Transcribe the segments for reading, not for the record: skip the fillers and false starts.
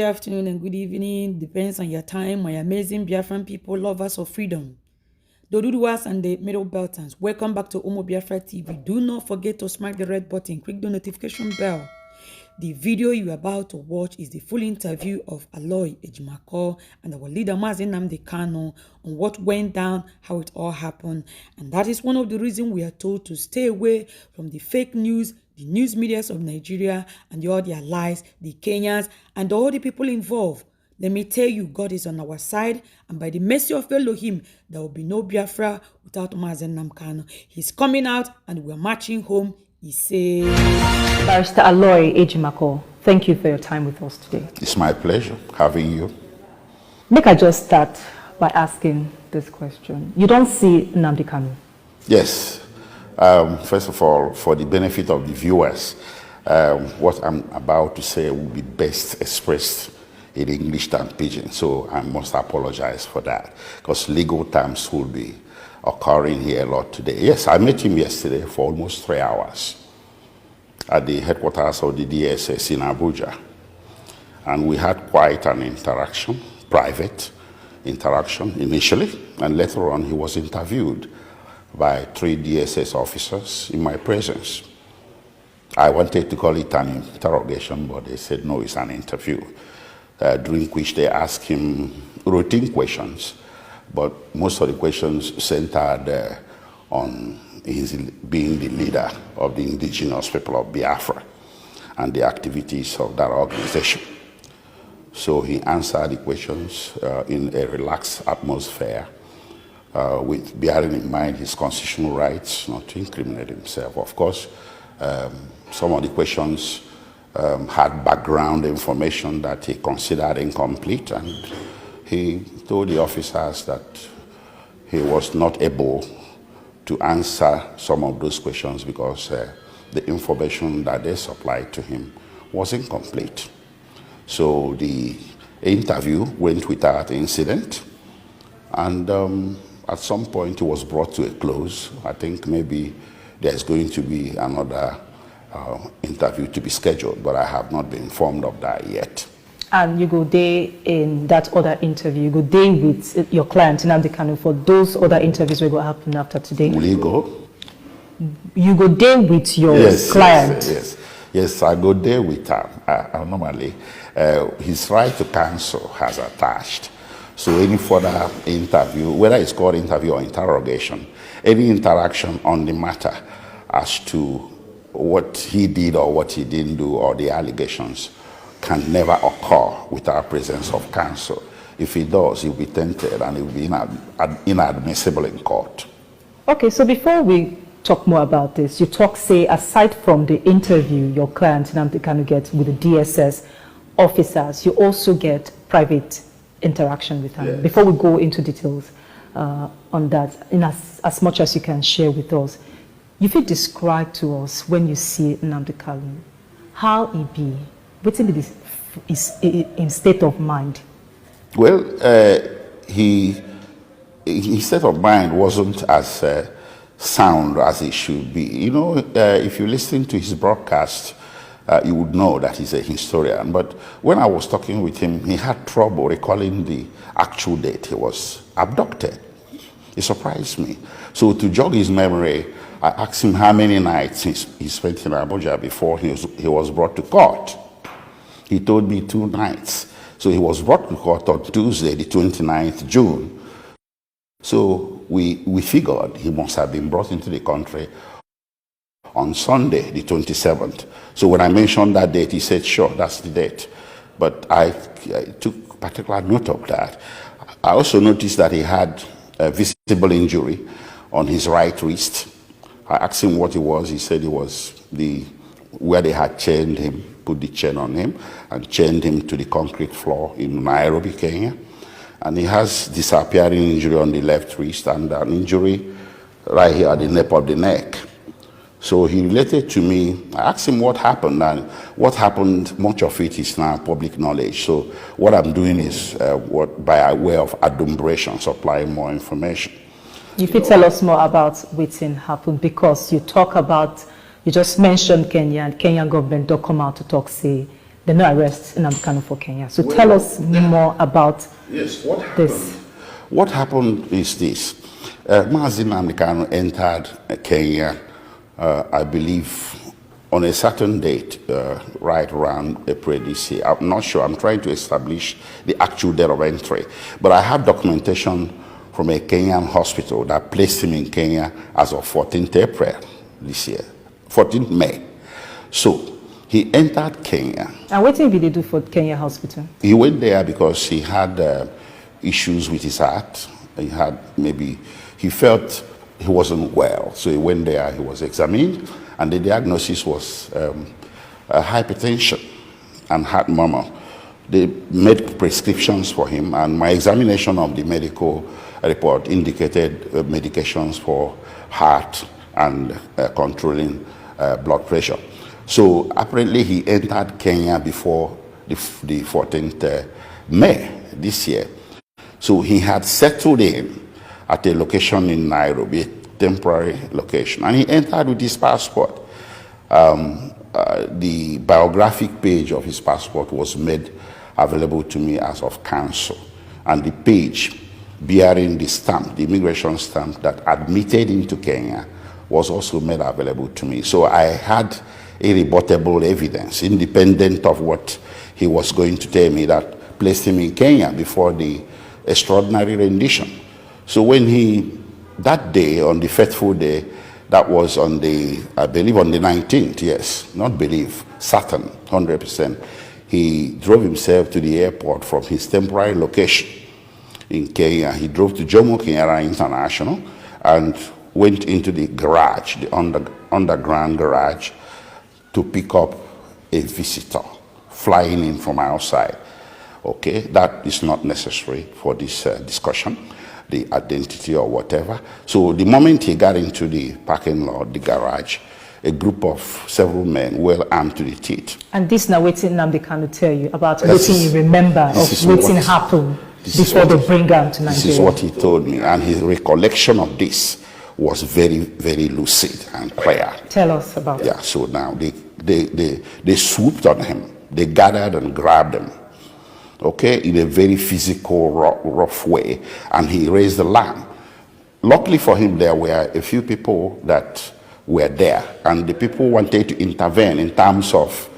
afternoon, and good evening. Depends on your time, my amazing Biafran people, lovers of freedom. The Oduduwas and the Middle Beltons, welcome back to Omo Biafra TV. Do not forget to smack the red button, click the notification bell. The video you are about to watch is the full interview of Alloy Ejimakor and our leader Nnamdi Kanu on what went down, how it all happened. And that is one of the reasons we are told to stay away from the fake news, the news medias of Nigeria and all their lies, the Kenyans and all the people involved. Let me tell you, God is on our side, and by the mercy of Elohim, there will be no Biafra without Nnamdi Kanu. He's coming out and we're marching home. He says, Barrister Alloy Ejimakor, thank you for your time with us today. It's my pleasure having you. Make I just start by asking this question. You don't see Nnamdi Kanu? Yes. First of all, for the benefit of the viewers, what I'm about to say will be best expressed in English than Pidgin, so I must apologize for that, because legal terms will be occurring here a lot today. Yes, I met him yesterday for almost 3 hours at the headquarters of the DSS in Abuja, and we had quite an interaction, private interaction initially, and later on he was interviewed by 3 DSS officers in my presence. I wanted to call it an interrogation, but they said no, it's an interview, during which they asked him routine questions, but most of the questions centered on his being the leader of the indigenous people of Biafra and the activities of that organization. So he answered the questions in a relaxed atmosphere, with bearing in mind his constitutional rights not to incriminate himself. Of course, some of the questions had background information that he considered incomplete, and he told the officers that he was not able to answer some of those questions because the information that they supplied to him was incomplete. So the interview went without incident, and at some point it was brought to a close. I think maybe there's going to be another interview to be scheduled, but I have not been informed of that yet. And you go there in that other interview, you go there with your client, Nnamdi Kanu, for those other interviews will go happen after today? Will you go? You go there with your client? Yes, I go there with her. Normally, his right to counsel has attached. So any further interview, whether it's called interview or interrogation, any interaction on the matter as to what he did or what he didn't do or the allegations can never occur without presence of counsel. If he does, he'll be tainted and it will be inadmissible in court. Okay, so before we talk more about this, you say, aside from the interview your client Nnamdi Kanu gets with the DSS officers, you also get private interaction with them. Yes. Before we go into details on that, in as much as you can share with us, if you describe to us when you see Nnamdi Kanu, how he be, what's in his state of mind? Well, his state of mind wasn't as sound as it should be. You know, if you listen to his broadcast, you would know that he's a historian. But when I was talking with him, he had trouble recalling the actual date he was abducted. It surprised me. So to jog his memory, I asked him how many nights he spent in Abuja before he was brought to court. He told me 2 nights. So he was brought to court on Tuesday, the 29th June. So we figured he must have been brought into the country on Sunday, the 27th. So when I mentioned that date, he said, sure, that's the date. But I took particular note of that. I also noticed that he had a visible injury on his right wrist. I asked him what it was. He said it was where they had chained him, put the chain on him, and chained him to the concrete floor in Nairobi, Kenya. And he has disappearing injury on the left wrist and an injury right here at the nape of the neck. So he related to me. I asked him what happened, and what happened, much of it is now public knowledge. So what I'm doing is, by way of adumbration, supplying more information. If you tell us more about what's happened, because you talk about, you just mentioned Kenya, and Kenyan government don't come out to talk, say, the no arrest in Nnamdi Kanu for Kenya. So tell us more about this. What happened is this. Mazi Nnamdi Kanu entered Kenya, I believe, on a certain date, right around April this year. I'm not sure. I'm trying to establish the actual date of entry. But I have documentation from a Kenyan hospital that placed him in Kenya as of 14th April this year, 14th May. So he entered Kenya. And what did they do for Kenya hospital? He went there because he had issues with his heart. He felt he wasn't well. So he went there, he was examined, and the diagnosis was hypertension and heart murmur. They made prescriptions for him, and my examination of the medical report indicated medications for heart and controlling blood pressure. So apparently he entered Kenya before the 14th May this year. So he had settled in at a location in Nairobi, a temporary location, and he entered with his passport. The biographic page of his passport was made available to me as of counsel, and the page bearing the stamp, the immigration stamp that admitted him to Kenya, was also made available to me. So I had irrebuttable evidence, independent of what he was going to tell me, that placed him in Kenya before the extraordinary rendition. So when that day, on the fateful day, that was on I believe on the 19th, yes, not believe, certain, 100%, he drove himself to the airport from his temporary location in Kenya. He drove to Jomo Kenyatta International and went into the garage, the underground garage, to pick up a visitor flying in from outside. Okay, that is not necessary for this discussion, the identity or whatever. So the moment he got into the parking lot, the garage, a group of several men well armed to the teeth. And this now waiting Nnamdi Kanu tell you about what you remember of waiting happened before they bring him to Nigeria. This is what he told me, and his recollection of this was very, very lucid and clear. Tell us about it. Yeah, so now they swooped on him. They gathered and grabbed him, okay, in a very physical, rough way, and he raised the lamb. Luckily for him, there were a few people that were there, and the people wanted to intervene in terms of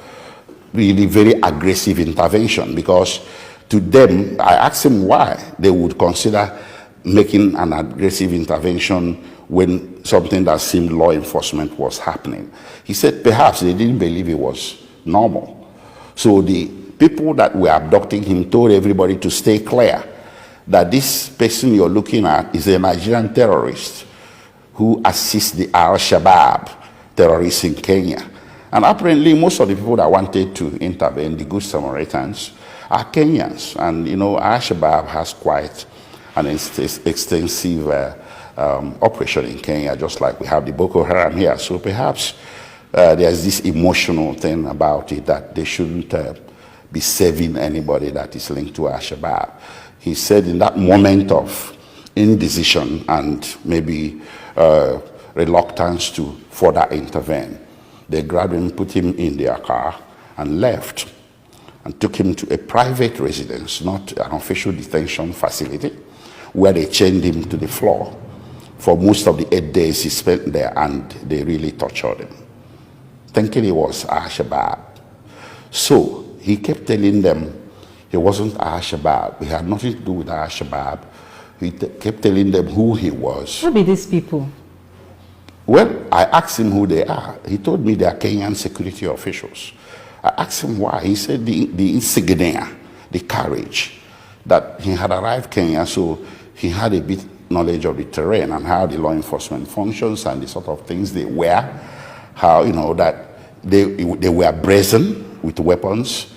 really very aggressive intervention, because to them, I asked him why they would consider making an aggressive intervention when something that seemed law enforcement was happening. He said perhaps they didn't believe it was normal. So the people that were abducting him told everybody to stay clear, that this person you're looking at is a Nigerian terrorist who assists the Al-Shabaab terrorists in Kenya. And apparently most of the people that wanted to intervene, the Good Samaritans, are Kenyans. And you know, Al-Shabaab has quite an extensive operation in Kenya, just like we have the Boko Haram here. So perhaps there's this emotional thing about it, that they shouldn't be saving anybody that is linked to Al-Shabaab. He said in that moment of indecision and maybe reluctance to further intervene, they grabbed him, put him in their car, and left, and took him to a private residence, not an official detention facility, where they chained him to the floor for most of the 8 days he spent there, and they really tortured him, thinking he was Al-Shabaab. So he kept telling them he wasn't Al-Shabaab. He had nothing to do with Al-Shabaab. He kept telling them who he was. Who be these people? Well, I asked him who they are. He told me they are Kenyan security officials. I asked him why. He said the insignia, the carriage, that he had arrived Kenya, so he had a bit knowledge of the terrain and how the law enforcement functions and the sort of things they wear, how, you know, that they were brazen with weapons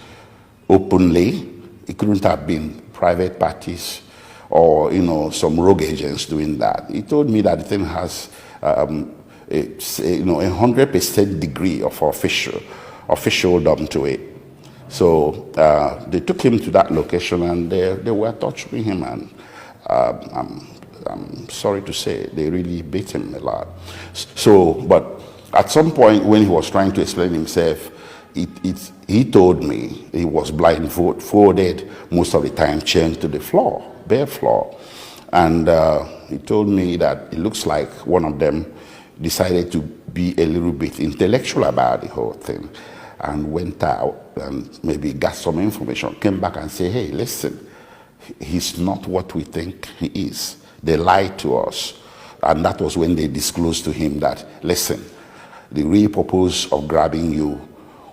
openly. It couldn't have been private parties or, you know, some rogue agents doing that. He told me that the thing has a 100% degree of officialdom to it. So they took him to that location, and they were torturing him, and I'm sorry to say they really beat him a lot. So, but at some point when he was trying to explain himself, he told me he was blindfolded most of the time, chained to the floor, bare floor. And he told me that it looks like one of them decided to be a little bit intellectual about the whole thing and went out and maybe got some information, came back and said, hey, listen, he's not what we think he is. They lied to us. And that was when they disclosed to him that, listen, the real purpose of grabbing you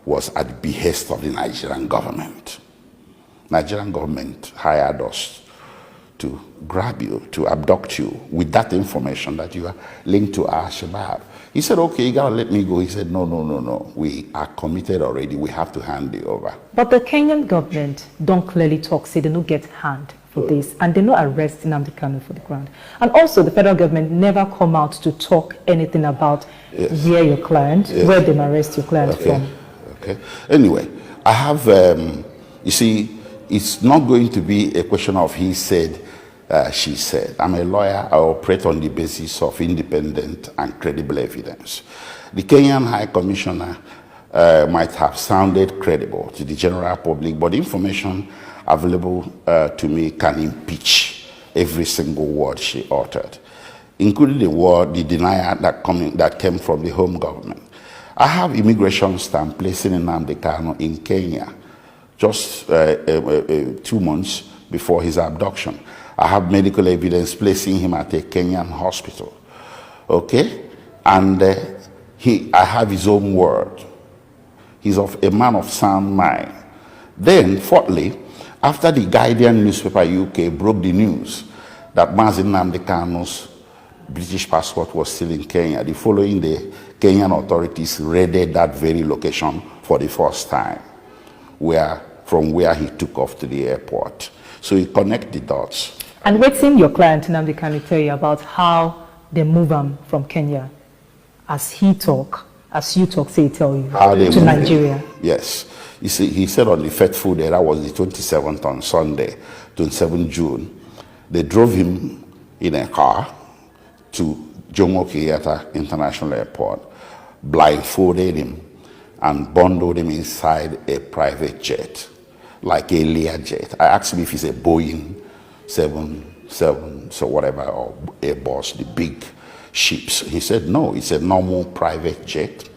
was at the behest of the Nigerian government. Nigerian government hired us to grab you, to abduct you with that information that you are linked to Al-Shabaab. He said, okay, you gotta let me go. He said, no. We are committed already. We have to hand you over. But the Kenyan government don't clearly talk, say they don't get hand for this, and they no arrest Nnamdi Kanu for the ground. And also the federal government never come out to talk anything about where your client, where they arrest your client from. Okay. Anyway, I have, you see, it's not going to be a question of he said, she said. I'm a lawyer. I operate on the basis of independent and credible evidence. The Kenyan High Commissioner might have sounded credible to the general public, but information available to me can impeach every single word she uttered, including the denial that came from the home government. I have immigration stamp placing Nnamdi Kanu in Kenya just 2 months before his abduction. I have medical evidence placing him at a Kenyan hospital. Okay? And I have his own word. He's a man of sound mind. Then, fourthly, after the Guardian newspaper UK broke the news that Mazi Nnamdi Kanu's British passport was still in Kenya, the following day, Kenyan authorities raided that very location for the first time, from where he took off to the airport. So he connected the dots. And what's in your client, Nnamdi Kanu, tell you about how they move him from Kenya, as you talk, say he tell you, to Nigeria? Yes. You see, he said on the fateful day, that was the 27th on Sunday, 27 June, they drove him in a car to Jomo Kenyatta International Airport, blindfolded him, and bundled him inside a private jet, like a Learjet. I asked him if it's a Boeing 777, so whatever, or Airbus, the big ships. He said, no, it's a normal private jet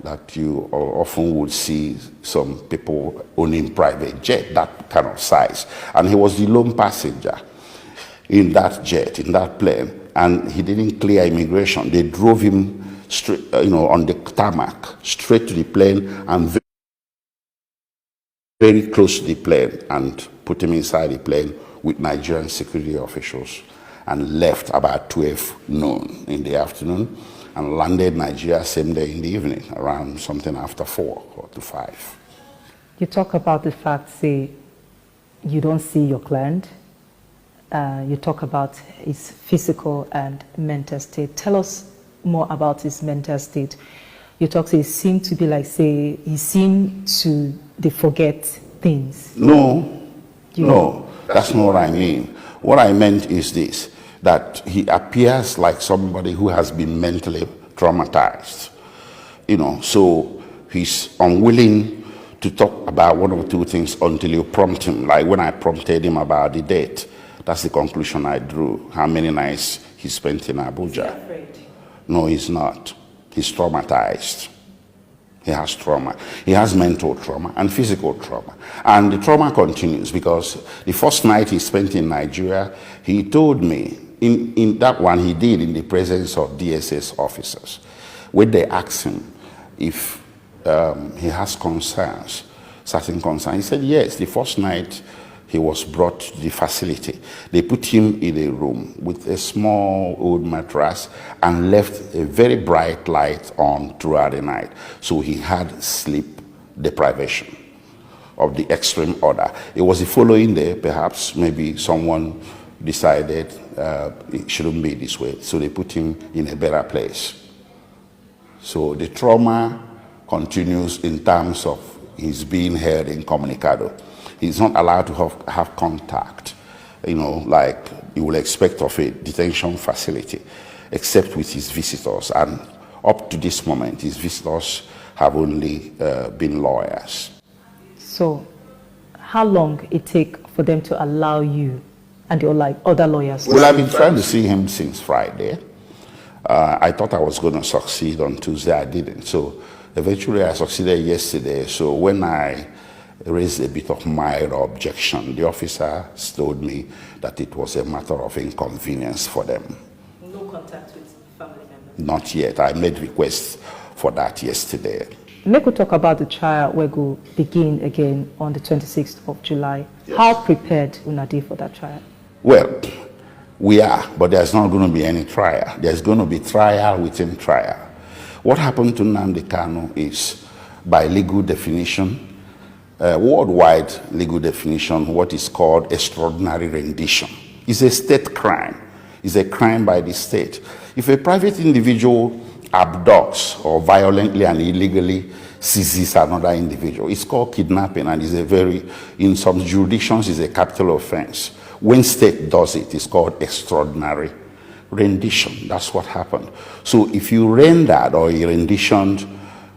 that you often would see some people owning private jet, that kind of size. And he was the lone passenger in that jet, in that plane, and he didn't clear immigration. They drove him straight, on the tarmac, straight to the plane, and very close to the plane, and put him inside the plane with Nigerian security officials, and left about 12 noon in the afternoon, and landed Nigeria same day in the evening, around something after 4 or to 5. You talk about the fact, say, you don't see your client. You talk about his physical and mental state. Tell us more about his mental state. You talk, say, he seemed to be like, say, he seemed to forget things. No, that's not what I mean. What I meant is this, that he appears like somebody who has been mentally traumatized. So he's unwilling to talk about one or two things until you prompt him. Like when I prompted him about the date, that's the conclusion I drew. How many nights he spent in Abuja. Is he afraid? No, he's not. He's traumatized. He has trauma. He has mental trauma and physical trauma. And the trauma continues because the first night he spent in Nigeria, he told me, in that one he did in the presence of DSS officers, when they asked him if he has concerns, certain concerns. He said yes. The first night he was brought to the facility, they put him in a room with a small old mattress and left a very bright light on throughout the night. So he had sleep deprivation of the extreme order. It was the following day, perhaps, maybe someone decided it shouldn't be this way. So they put him in a better place. So the trauma continues in terms of his being held incommunicado. He's not allowed to have contact, like you will expect of a detention facility, except with his visitors. And up to this moment, his visitors have only been lawyers. So, how long it take for them to allow you and your other lawyers? Well, I've been trying to see him since Friday. I thought I was going to succeed on Tuesday. I didn't. So eventually I succeeded yesterday. So when I raised a bit of mild objection, the officers told me that it was a matter of inconvenience for them. No contact with family members? Not yet. I made requests for that yesterday. Make we talk about the trial where go begin again on the 26th of July. Yes. How prepared Nnamdi for that trial? Well, we are, but there's not going to be any trial. There's going to be trial within trial. What happened to Nnamdi Kanu is, by legal definition, worldwide legal definition, what is called extraordinary rendition. It's a state crime. It's a crime by the state. If a private individual abducts or violently and illegally seizes another individual, it's called kidnapping, and in some jurisdictions, it's a capital offense. When state does it, it's called extraordinary rendition. That's what happened. So if you rendered or you renditioned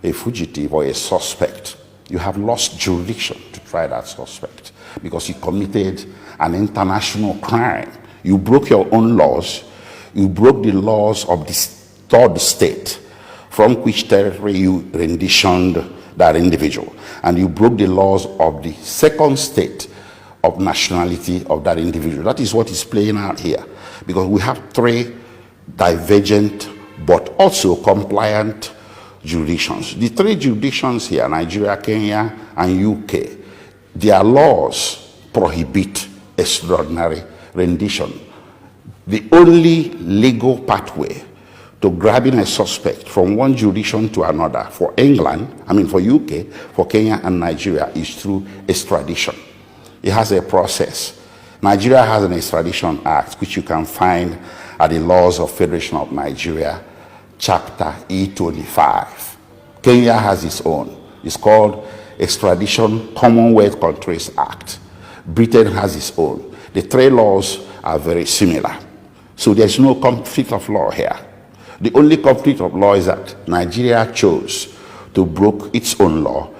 a fugitive or a suspect, you have lost jurisdiction to try that suspect because you committed an international crime. You broke your own laws. You broke the laws of the third state from which territory you renditioned that individual. And you broke the laws of the second state of nationality of that individual. That is what is playing out here, because we have three divergent but also compliant jurisdictions. The three jurisdictions here, Nigeria, Kenya, and UK, their laws prohibit extraordinary rendition. The only legal pathway to grabbing a suspect from one jurisdiction to another for for UK, for Kenya and Nigeria is through extradition. It has a process. Nigeria has an Extradition Act, which you can find at the Laws of Federation of Nigeria, Chapter E25. Kenya has its own. It's called Extradition Commonwealth Countries Act. Britain has its own. The three laws are very similar. So there's no conflict of law here. The only conflict of law is that Nigeria chose to break its own law,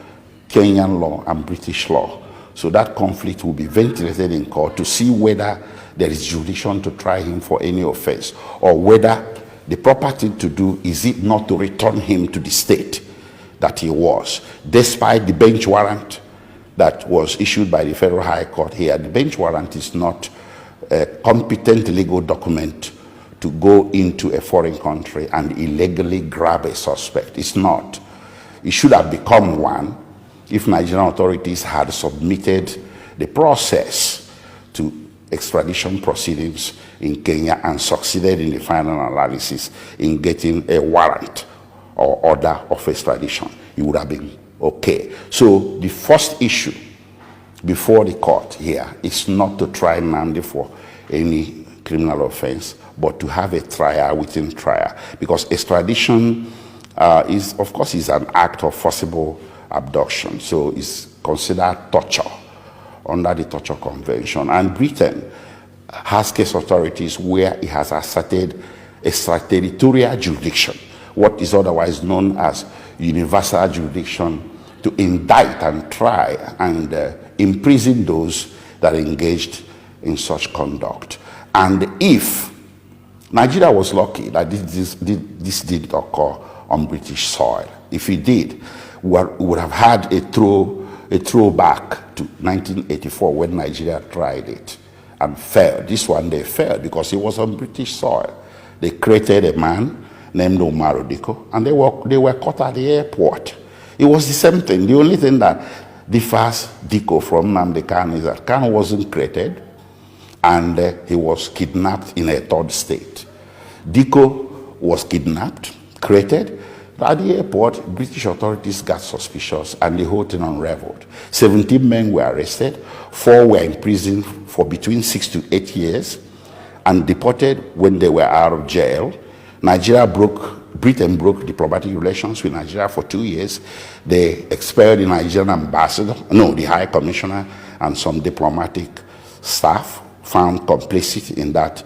Kenyan law and British law. So that conflict will be ventilated in court to see whether there is jurisdiction to try him for any offense, or whether the proper thing to do is it not to return him to the state that he was. Despite the bench warrant that was issued by the Federal High Court here, the bench warrant is not a competent legal document to go into a foreign country and illegally grab a suspect. It's not. It should have become one if Nigerian authorities had submitted the process to extradition proceedings in Kenya and succeeded in the final analysis in getting a warrant or order of extradition. It would have been okay. So the first issue before the court here is not to try Nnamdi for any criminal offense, but to have a trial within trial, because extradition is an act of forcible abduction, so it's considered torture under the Torture Convention. And Britain has case authorities where it has asserted extraterritorial jurisdiction, what is otherwise known as universal jurisdiction, to indict and try and imprison those that engaged in such conduct. And if Nigeria was lucky that this did occur on British soil, if it did, we would have had a throwback to 1984 when Nigeria tried it and failed. This one they failed because it was on British soil. They created a man named Nnamdi, and they were caught at the airport. It was the same thing. The only thing that differs Diko from Nnamdi Kanu is that Kanu wasn't created, and he was kidnapped in a third state. Diko was kidnapped, created. At the airport, British authorities got suspicious and the whole thing unraveled. 17 men were arrested, 4 were in prison for between 6 to 8 years and deported when they were out of jail. Britain broke diplomatic relations with Nigeria for 2 years. They expelled the Nigerian ambassador, the High Commissioner, and some diplomatic staff found complicit in that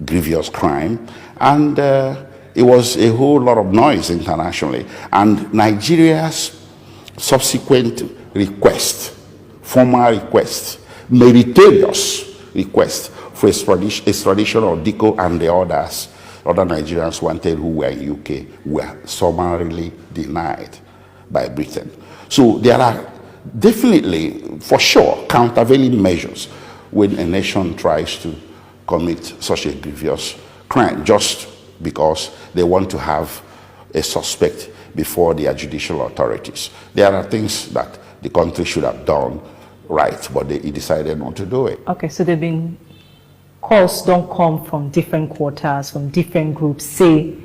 grievous crime. And it was a whole lot of noise internationally. And Nigeria's subsequent request, formal request, meritorious request for extradition of Diko and the other Nigerians wanted who were in UK, were summarily denied by Britain. So there are definitely, for sure, countervailing measures when a nation tries to commit such a grievous crime just because they want to have a suspect before their judicial authorities. There are things that the country should have done right, but he decided not to do it. Okay, so they've been calls don't come from different quarters, from different groups, say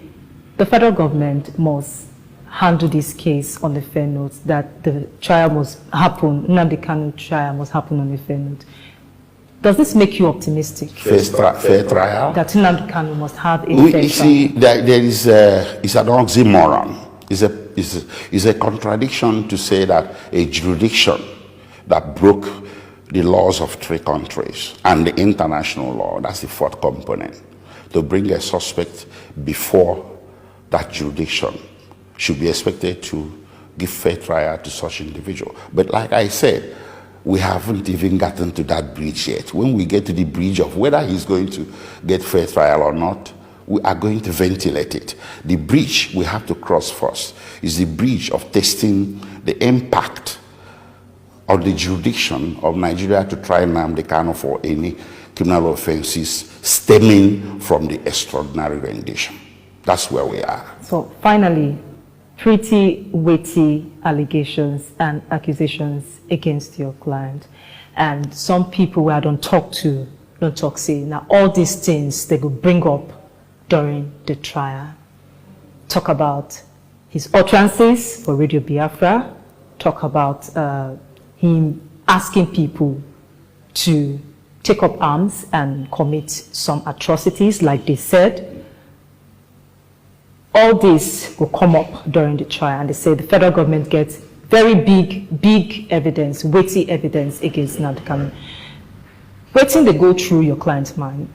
the federal government must handle this case on a fair note, that the trial must happen, Nnamdi Kanu trial must happen on a fair note. Does this make you optimistic? Fair trial? That Nnamdi Kanu must have a fair trial? You see, there is it's an oxymoron. It's a contradiction to say that a jurisdiction that broke the laws of 3 countries and the international law, that's the 4th component, to bring a suspect before that jurisdiction should be expected to give fair trial to such individual. But like I said, we haven't even gotten to that bridge yet. When we get to the bridge of whether he's going to get fair trial or not, we are going to ventilate it. The bridge we have to cross first is the bridge of testing the impact on the jurisdiction of Nigeria to try Nnamdi Kanu for any criminal offenses stemming from the extraordinary rendition. That's where we are. So finally, pretty weighty allegations and accusations against your client. And some people where I don't talk say, now all these things they could bring up during the trial. Talk about his utterances for Radio Biafra, talk about him asking people to take up arms and commit some atrocities, like they said. All this will come up during the trial, and they say the federal government gets very big evidence, weighty evidence against Nnamdi Kanu. Waiting they go through your client's mind,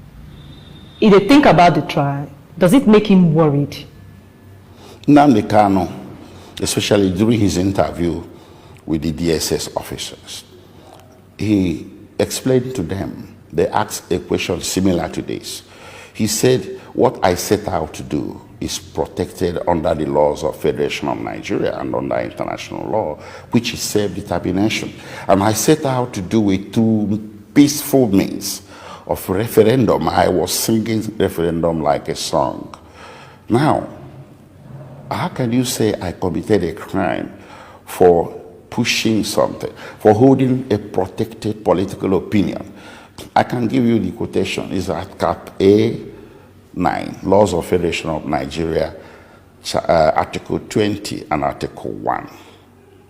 if they think about the trial, does it make him worried? Nnamdi Kanu, especially during his interview with the DSS officers, he explained to them, they asked a question similar to this. He said, what I set out to do is protected under the laws of Federation of Nigeria and under international law, which is self-determination. And I set out to do it through peaceful means of referendum. I was singing referendum like a song. Now, how can you say I committed a crime for pushing something, for holding a protected political opinion? I can give you the quotation. It's at Cap A9, Laws of Federation of Nigeria, Article 20 and Article 1.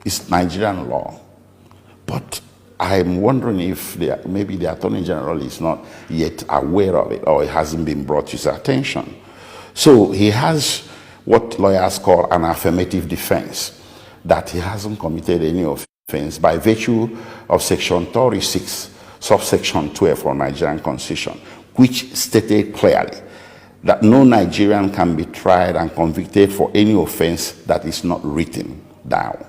It's Nigerian law. But I'm wondering if maybe the Attorney General is not yet aware of it, or it hasn't been brought to his attention. So he has what lawyers call an affirmative defense, that he hasn't committed any offense by virtue of Section 36, subsection 12 of Nigerian Constitution, which stated clearly that no Nigerian can be tried and convicted for any offense that is not written down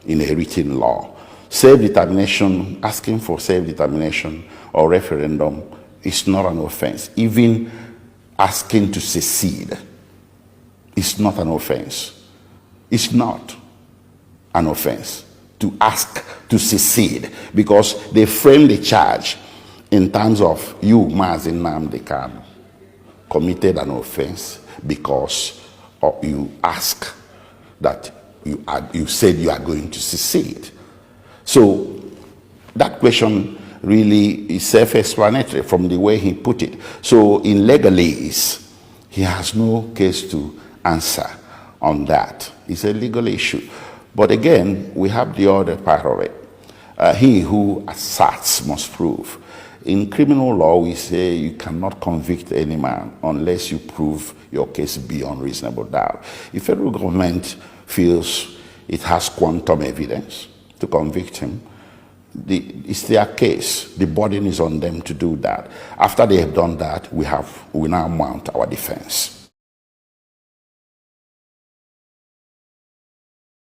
in a written law. Self-determination, asking for self-determination or referendum is not an offense. Even asking to secede is not an offense. It's not an offense to ask to secede, because they frame the charge in terms of you, Mazi Nnamdi Kanu, committed an offense because you ask that you said you are going to secede. So that question really is self-explanatory from the way he put it. So in legalese, he has no case to answer on that. It's a legal issue. But again, we have the other part of it. He who asserts must prove. In criminal law, we say you cannot convict any man unless you prove your case beyond reasonable doubt. If the federal government feels it has quantum evidence to convict him, it's their case. The burden is on them to do that. After they have done that, we now mount our defense.